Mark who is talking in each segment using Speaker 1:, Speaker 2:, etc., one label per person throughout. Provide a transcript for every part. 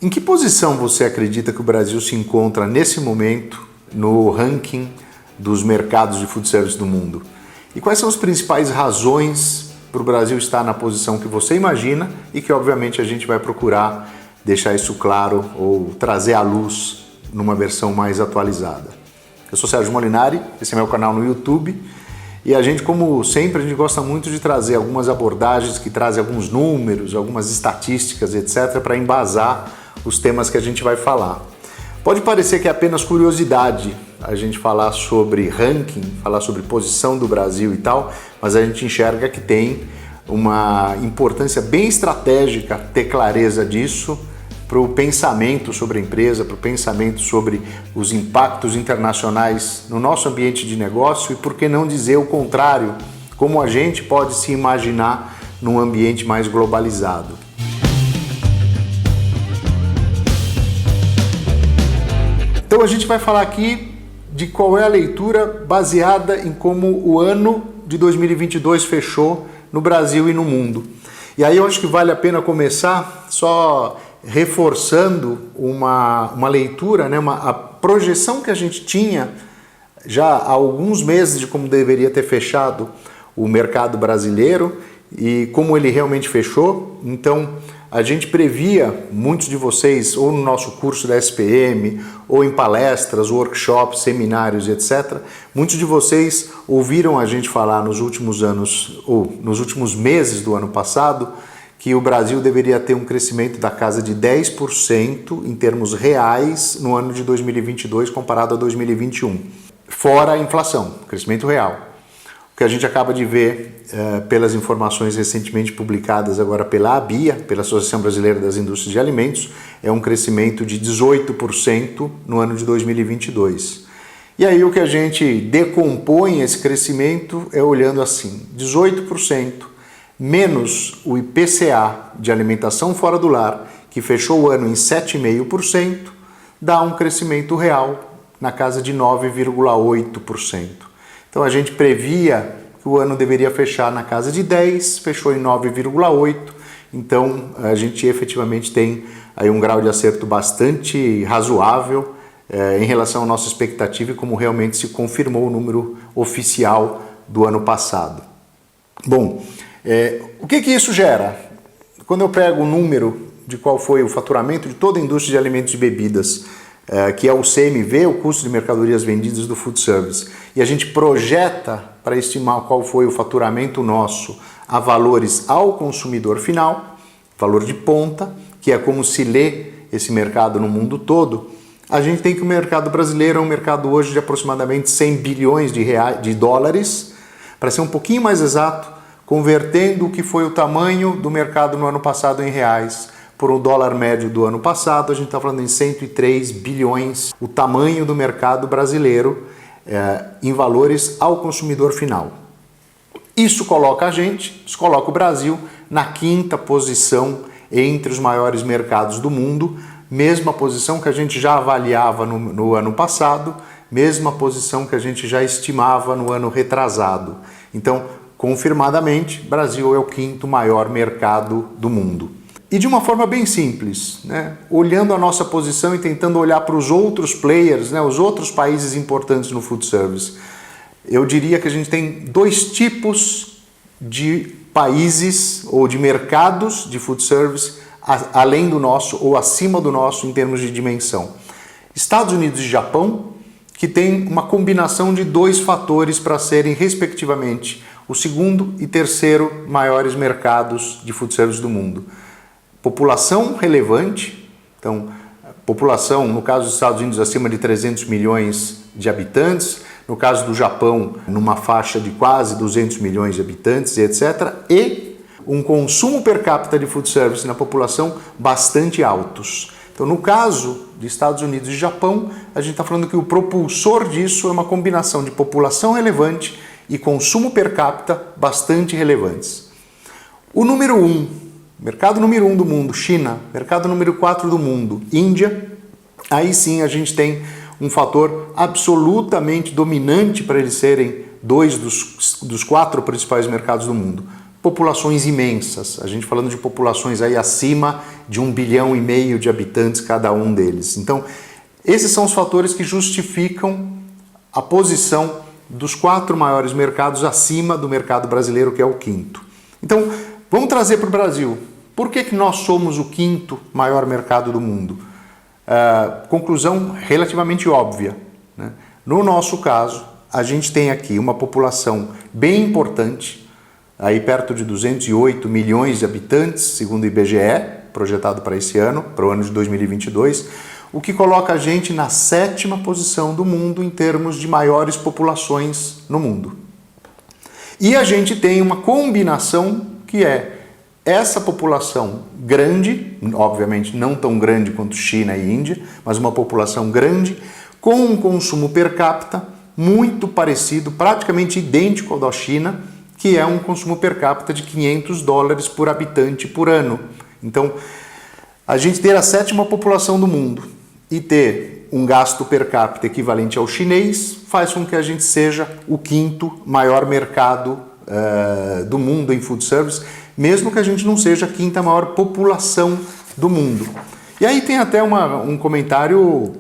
Speaker 1: Em que posição você acredita que o Brasil se encontra nesse momento no ranking dos mercados de food service do mundo? E quais são as principais razões para o Brasil estar na posição que você imagina e que obviamente a gente vai procurar deixar isso claro ou trazer à luz numa versão mais atualizada? Eu sou Sérgio Molinari, esse é meu canal no YouTube e a gente, como sempre, a gente gosta muito de trazer algumas abordagens que trazem alguns números, algumas estatísticas, etc., para embasar os temas que a gente vai falar. Pode parecer que é apenas curiosidade a gente falar sobre ranking, falar sobre posição do Brasil e tal, mas a gente enxerga que tem uma importância bem estratégica ter clareza disso para o pensamento sobre a empresa, para o pensamento sobre os impactos internacionais no nosso ambiente de negócio e, por que não dizer o contrário, como a gente pode se imaginar num ambiente mais globalizado. Então a gente vai falar aqui de qual é a leitura baseada em como o ano de 2022 fechou no Brasil e no mundo. E aí eu acho que vale a pena começar só reforçando uma leitura, né, a projeção que a gente tinha já há alguns meses de como deveria ter fechado o mercado brasileiro e como ele realmente fechou. Então a gente previa, muitos de vocês, ou no nosso curso da SPM, ou em palestras, workshops, seminários, etc., muitos de vocês ouviram a gente falar nos últimos anos, ou nos últimos meses do ano passado, que o Brasil deveria ter um crescimento da casa de 10% em termos reais no ano de 2022 comparado a 2021, fora a inflação, crescimento real. O que a gente acaba de ver pelas informações recentemente publicadas agora pela ABIA, pela Associação Brasileira das Indústrias de Alimentos, é um crescimento de 18% no ano de 2022. E aí o que a gente decompõe esse crescimento é olhando assim, 18% menos o IPCA de alimentação fora do lar, que fechou o ano em 7,5%, dá um crescimento real na casa de 9,8%. Então a gente previa que o ano deveria fechar na casa de 10, fechou em 9,8, então a gente efetivamente tem aí um grau de acerto bastante razoável em relação à nossa expectativa e como realmente se confirmou o número oficial do ano passado. Bom, o que isso gera? Quando eu pego o número de qual foi o faturamento de toda a indústria de alimentos e bebidas, que é o CMV, o custo de mercadorias vendidas do food service, e a gente projeta para estimar qual foi o faturamento nosso a valores ao consumidor final, valor de ponta, que é como se lê esse mercado no mundo todo, a gente tem que o mercado brasileiro é um mercado hoje de aproximadamente 100 bilhões de dólares, para ser um pouquinho mais exato, convertendo o que foi o tamanho do mercado no ano passado em reais, por um dólar médio do ano passado, a gente está falando em 103 bilhões, o tamanho do mercado brasileiro em valores ao consumidor final. Isso coloca o Brasil na 5ª posição entre os maiores mercados do mundo, mesma posição que a gente já avaliava no ano passado, mesma posição que a gente já estimava no ano retrasado. Então, confirmadamente, Brasil é o 5º maior mercado do mundo. E de uma forma bem simples, né? Olhando a nossa posição e tentando olhar para os outros players, né? Os outros países importantes no food service, eu diria que a gente tem 2 tipos de países ou de mercados de food service além do nosso ou acima do nosso em termos de dimensão. Estados Unidos e Japão, que tem uma combinação de 2 fatores para serem, respectivamente, o 2º e 3º maiores mercados de food service do mundo. População relevante, então, população, no caso dos Estados Unidos, acima de 300 milhões de habitantes, no caso do Japão, numa faixa de quase 200 milhões de habitantes, etc. E um consumo per capita de food service na população bastante altos. Então, no caso de Estados Unidos e Japão, a gente está falando que o propulsor disso é uma combinação de população relevante e consumo per capita bastante relevantes. O número 1, mercado número 1 do mundo, China. Mercado número 4 do mundo, Índia. Aí sim a gente tem um fator absolutamente dominante para eles serem 2 dos 4 principais mercados do mundo. populações imensas. A gente falando de populações aí acima de 1,5 bilhão de habitantes cada um deles. Então, esses são os fatores que justificam a posição dos 4 maiores mercados acima do mercado brasileiro, que é o 5º. Então, vamos trazer para o Brasil. Por que nós somos o 5º maior mercado do mundo? Conclusão relativamente óbvia, né? No nosso caso, a gente tem aqui uma população bem importante, aí perto de 208 milhões de habitantes, segundo o IBGE, projetado para esse ano, para o ano de 2022, o que coloca a gente na 7ª posição do mundo em termos de maiores populações no mundo. E a gente tem uma combinação que é essa população grande, obviamente não tão grande quanto China e Índia, mas uma população grande, com um consumo per capita muito parecido, praticamente idêntico ao da China, que é um consumo per capita de $500 por habitante por ano. Então, a gente ter a 7ª população do mundo e ter um gasto per capita equivalente ao chinês faz com que a gente seja o 5º maior mercado do mundo em food service, mesmo que a gente não seja a 5ª maior população do mundo. E aí tem até um comentário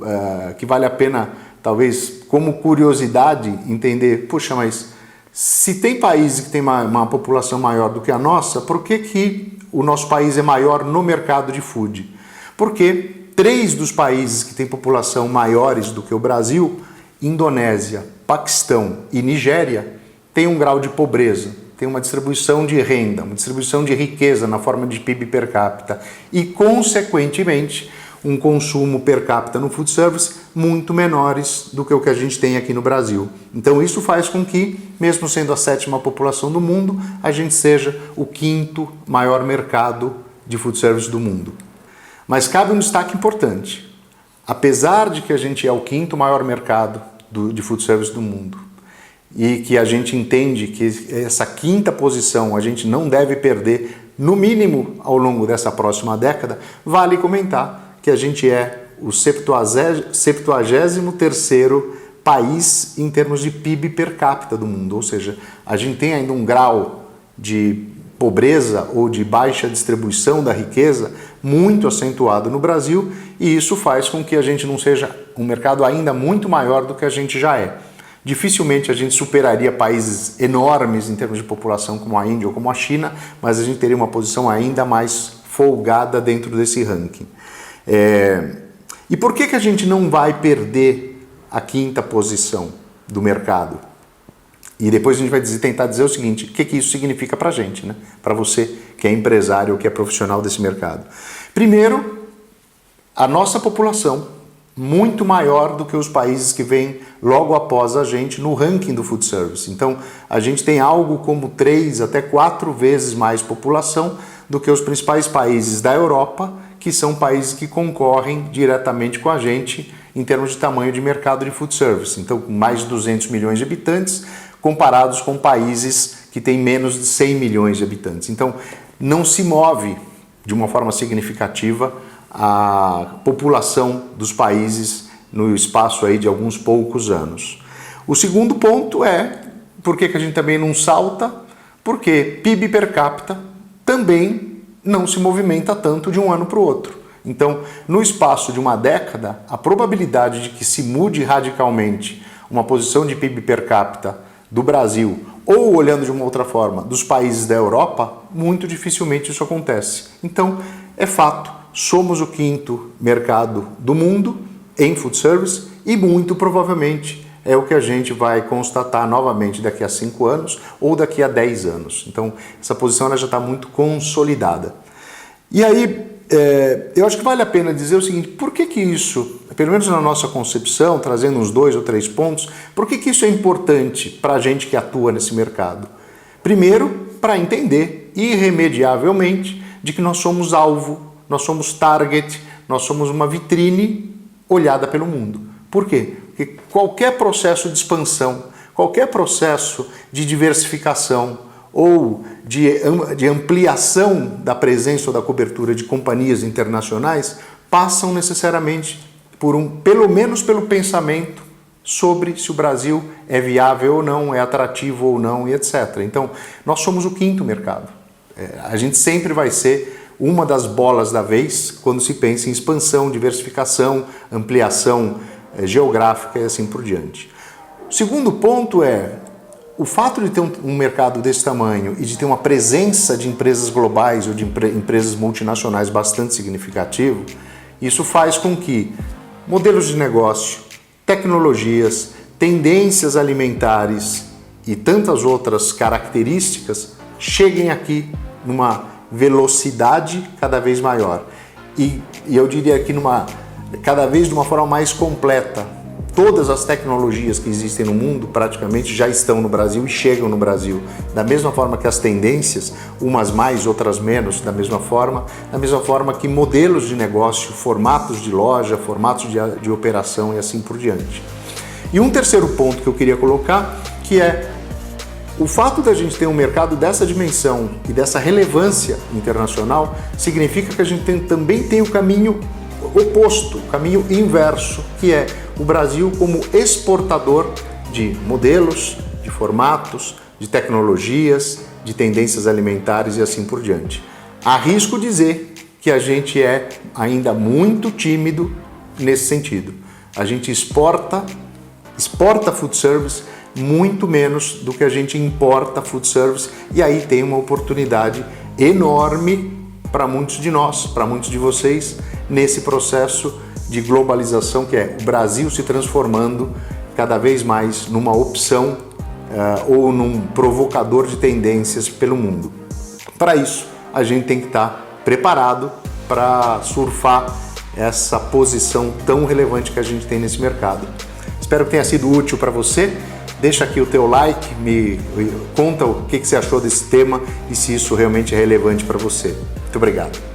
Speaker 1: que vale a pena, talvez como curiosidade, entender, puxa, mas se tem países que têm uma população maior do que a nossa, por que o nosso país é maior no mercado de food? Porque 3 dos países que têm população maiores do que o Brasil, Indonésia, Paquistão e Nigéria, têm um grau de pobreza, tem uma distribuição de renda, uma distribuição de riqueza na forma de PIB per capita e, consequentemente, um consumo per capita no food service muito menores do que o que a gente tem aqui no Brasil. Então isso faz com que, mesmo sendo a 7ª população do mundo, a gente seja o 5º maior mercado de food service do mundo. Mas cabe um destaque importante. Apesar de que a gente é o 5º maior mercado de food service do mundo, e que a gente entende que essa 5ª posição a gente não deve perder, no mínimo ao longo dessa próxima década, vale comentar que a gente é o 73º país em termos de PIB per capita do mundo, ou seja, a gente tem ainda um grau de pobreza ou de baixa distribuição da riqueza muito acentuado no Brasil, e isso faz com que a gente não seja um mercado ainda muito maior do que a gente já é. Dificilmente a gente superaria países enormes em termos de população como a Índia ou como a China, mas a gente teria uma posição ainda mais folgada dentro desse ranking. E por que a gente não vai perder a 5ª posição do mercado? E depois a gente vai tentar dizer o seguinte, o que isso significa para a gente, né? Para você que é empresário ou que é profissional desse mercado. Primeiro, a nossa população muito maior do que os países que vêm logo após a gente no ranking do food service. Então, a gente tem algo como 3 até 4 vezes mais população do que os principais países da Europa, que são países que concorrem diretamente com a gente em termos de tamanho de mercado de food service. Então, mais de 200 milhões de habitantes, comparados com países que têm menos de 100 milhões de habitantes. Então, não se move de uma forma significativa a população dos países no espaço aí de alguns poucos anos. O segundo ponto é, por que a gente também não salta? Porque PIB per capita também não se movimenta tanto de um ano para o outro. Então, no espaço de uma década, a probabilidade de que se mude radicalmente uma posição de PIB per capita do Brasil, ou olhando de uma outra forma, dos países da Europa, muito dificilmente isso acontece. Então, é fato. Somos o 5º mercado do mundo em food service e muito provavelmente é o que a gente vai constatar novamente daqui a 5 anos ou daqui a 10 anos. Então, essa posição ela já está muito consolidada. E aí, eu acho que vale a pena dizer o seguinte, por que isso, pelo menos na nossa concepção, trazendo uns 2 ou 3 pontos, por que isso é importante para a gente que atua nesse mercado? Primeiro, para entender irremediavelmente de que nós somos alvo, nós somos target, nós somos uma vitrine olhada pelo mundo. Por quê? Porque qualquer processo de expansão, qualquer processo de diversificação ou de ampliação da presença ou da cobertura de companhias internacionais passam necessariamente pelo menos pelo pensamento sobre se o Brasil é viável ou não, é atrativo ou não e etc. Então, nós somos o quinto mercado. A gente sempre vai ser uma das bolas da vez quando se pensa em expansão, diversificação, ampliação geográfica e assim por diante. O segundo ponto é o fato de ter um mercado desse tamanho e de ter uma presença de empresas globais ou de empresas multinacionais bastante significativo, isso faz com que modelos de negócio, tecnologias, tendências alimentares e tantas outras características cheguem aqui numa velocidade cada vez maior. E eu diria que cada vez de uma forma mais completa. Todas as tecnologias que existem no mundo praticamente já estão no Brasil e chegam no Brasil. Da mesma forma que as tendências, umas mais, outras menos, da mesma forma que modelos de negócio, formatos de loja, formatos de operação e assim por diante. E um terceiro ponto que eu queria colocar, que é o fato da gente ter um mercado dessa dimensão e dessa relevância internacional, significa que a gente também tem o caminho oposto, o caminho inverso, que é o Brasil como exportador de modelos, de formatos, de tecnologias, de tendências alimentares e assim por diante. Arrisco dizer que a gente é ainda muito tímido nesse sentido. A gente exporta food service muito menos do que a gente importa food service, e aí tem uma oportunidade enorme para muitos de nós, para muitos de vocês, nesse processo de globalização que é o Brasil se transformando cada vez mais numa opção ou num provocador de tendências pelo mundo. Para isso, a gente tem que estar preparado para surfar essa posição tão relevante que a gente tem nesse mercado. Espero que tenha sido útil para você. Deixa aqui o teu like, me conta o que você achou desse tema e se isso realmente é relevante para você. Muito obrigado.